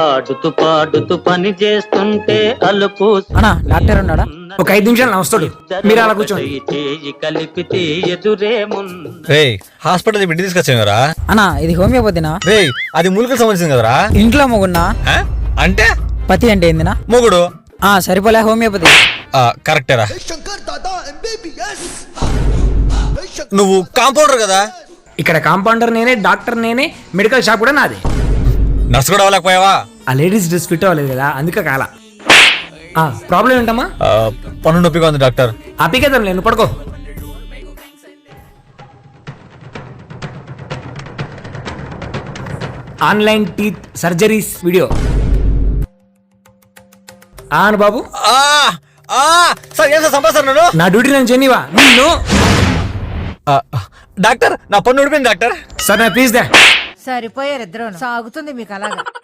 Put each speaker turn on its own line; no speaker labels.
ఆడుతూ పాడుతూ పని చేస్తుంటే అలుపు.
అన్నా డాక్టర్ ఉన్నాడా? ఒక 5 నిమిషాలు వస్తాడు, మీరు అలా కూర్చోండి.
చేయి కలిపితే ఎదురేముంది.
రేయ్ హాస్పిటల్ ఇంటికి తీసుకొచ్చావురా?
అన్నా ఇది హోమియోపతినా?
రేయ్ అది మూలికలు సంబంధించింది కదరా?
ఇంట్లో మొగున్నా?
అంటే
పతి అంటే ఏందినా?
మొగుడు.
సరిపోలే హోమియోపతి.
కరెక్టేరా. నువ్వు కాంపౌండర్ కదా?
ఇక్కడ కాంపౌండర్ నేనే, డాక్టర్ నేనే, మెడికల్ షాప్ కూడా నాది.
నర్సు కూడా అవ్వలేకపోయావా?
ఆ లేడీస్ డ్రెస్ ఫిట్ అవ్వలేదు కదా, అందుకే కాల. ప్రాబ్లం ఏంటమ్మా?
పన్ను నొప్పిగా ఉంది డాక్టర్.
పీకేద్దాం, నేను పడుకో. ఆన్లైన్ టీత్ సర్జరీస్ వీడియో ఆను బాబు.
సార్ ఏం సార్ సంపాదిస్తారు నన్ను?
నా డ్యూటీ నేను చేయనివా నిన్ను?
డాక్టర్ నా పన్ను ఉడిపోయింది డాక్టర్.
సార్ నా ప్లీజ్ దా.
సరిపోయారు ఇద్దరు, సాగుతుంది మీకు అలాగా.